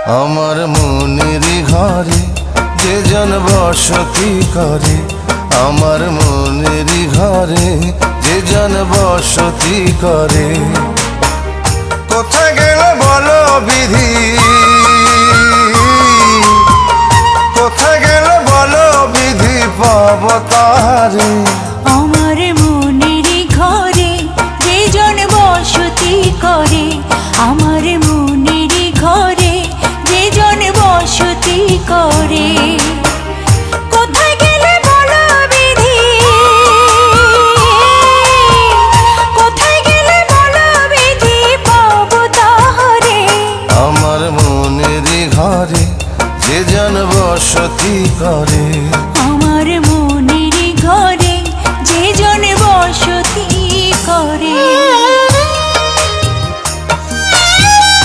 আমার মনেরই ঘরে যে জন বসতি করে, আমার মনেরই ঘরে যে জন বসতি করে। কোথায় গেল বলো বিধি, কোথায় গেল বলো বিধি, পাব তাহারে। আমার মনেরই ঘরে যে জন বসতি করে, আমার মনেরই ঘরে যে জন বসতি করে। কোথায় গেলে বলো বিধি, কোথায় গেলে বলো বিধি, পাব তাহারে। আমার মনেরই ঘরে যে জন বসতি করে।